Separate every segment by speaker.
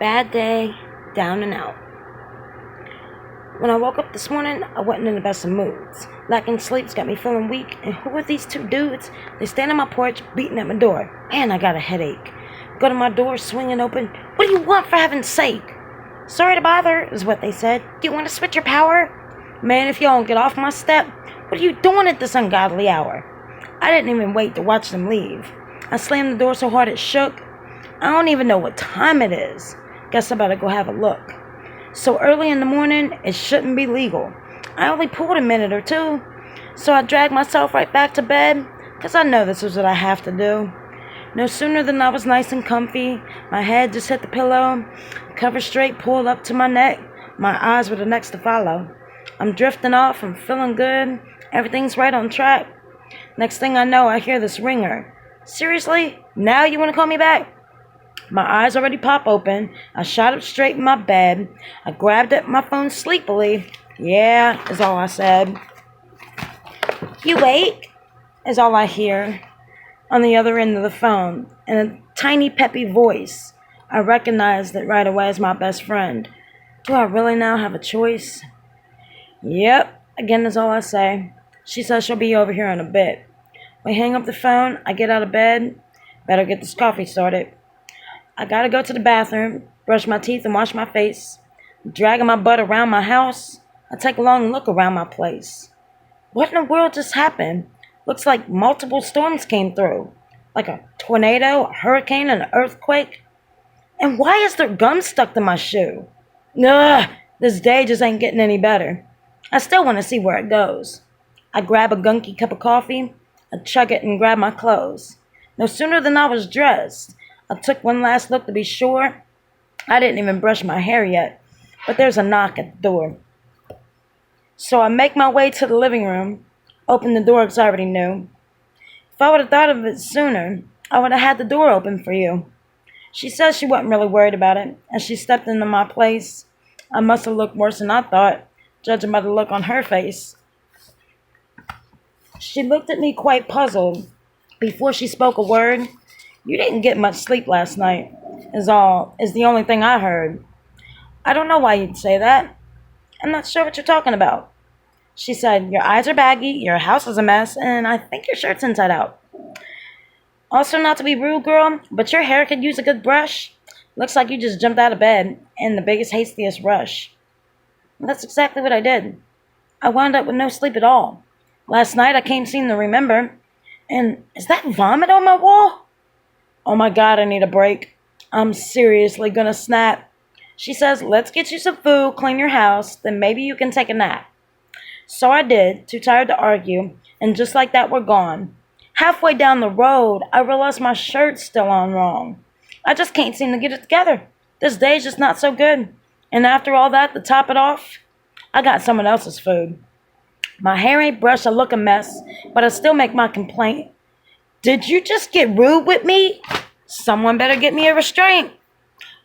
Speaker 1: Bad day, down and out. When I woke up this morning, I wasn't in the best of moods. Lacking sleep's got me feeling weak, and who are these two dudes? They stand on my porch, beating at my door. Man, I got a headache. Go to my door, swinging open. What do you want, for heaven's sake? Sorry to bother, is what they said. Do you want to switch your power? Man, if you don't get off my step, what are you doing at this ungodly hour? I didn't even wait to watch them leave. I slammed the door so hard it shook. I don't even know what time it is. Guess I better go have a look. So early in the morning, it shouldn't be legal. I only pulled a minute or two. So I dragged myself right back to bed, because I know this is what I have to do. No sooner than I was nice and comfy, my head just hit the pillow, cover straight pulled up to my neck, my eyes were the next to follow. I'm drifting off, I'm feeling good, everything's right on track. Next thing I know, I hear this ringer. Seriously? Now you want to call me back? My eyes already pop open. I shot up straight in my bed. I grabbed at my phone sleepily. Yeah, is all I said. You awake? Is all I hear on the other end of the phone, in a tiny peppy voice. I recognized it right away as my best friend. Do I really now have a choice? Yep, again is all I say. She says she'll be over here in a bit. We hang up the phone, I get out of bed. Better get this coffee started. I gotta go to the bathroom, brush my teeth and wash my face. Dragging my butt around my house, I take a long look around my place. What in the world just happened? Looks like multiple storms came through. Like a tornado, a hurricane, and an earthquake. And why is there gum stuck to my shoe? Ugh, this day just ain't getting any better. I still want to see where it goes. I grab a gunky cup of coffee, I chug it and grab my clothes. No sooner than I was dressed, I took one last look to be sure. I didn't even brush my hair yet, but there's a knock at the door. So I make my way to the living room, open the door because I already knew. If I would have thought of it sooner, I would have had the door open for you. She says she wasn't really worried about it, and she stepped into my place. I must have looked worse than I thought, judging by the look on her face. She looked at me quite puzzled. Before she spoke a word, you didn't get much sleep last night, is the only thing I heard. I don't know why you'd say that. I'm not sure what you're talking about. She said, your eyes are baggy, your house is a mess, and I think your shirt's inside out. Also, not to be rude, girl, but your hair could use a good brush. Looks like you just jumped out of bed in the biggest, hastiest rush. Well, that's exactly what I did. I wound up with no sleep at all. Last night I can't seem to remember. And is that vomit on my wall? Oh my God, I need a break. I'm seriously gonna snap. She says, let's get you some food, clean your house, then maybe you can take a nap. So I did, too tired to argue, and just like that, we're gone. Halfway down the road, I realized my shirt's still on wrong. I just can't seem to get it together. This day's just not so good. And after all that, to top it off, I got someone else's food. My hair ain't brushed, I look a mess, but I still make my complaint. Did you just get rude with me? Someone better get me a restraint.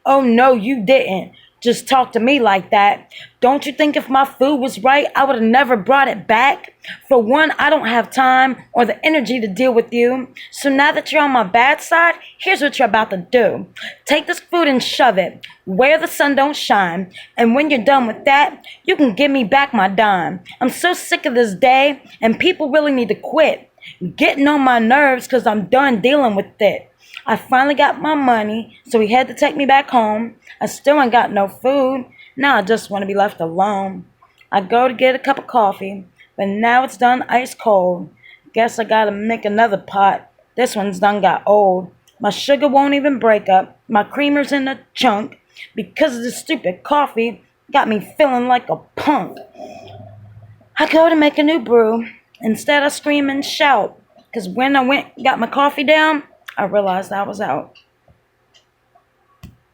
Speaker 1: Oh no, you didn't. Just talk to me like that. Don't you think if my food was right, I would have never brought it back? For one, I don't have time or the energy to deal with you. So now that you're on my bad side, here's what you're about to do. Take this food and shove it where the sun don't shine. And when you're done with that, you can give me back my dime. I'm so sick of this day, and people really need to quit getting on my nerves because I'm done dealing with it. I finally got my money, so he had to take me back home. I still ain't got no food. Now I just want to be left alone. I go to get a cup of coffee, but now it's done ice cold. Guess I gotta make another pot. This one's done got old. My sugar won't even break up. My creamer's in a chunk. Because of this stupid coffee, got me feeling like a punk. I go to make a new brew. Instead I scream and shout, because when I got my coffee down, I realized I was out.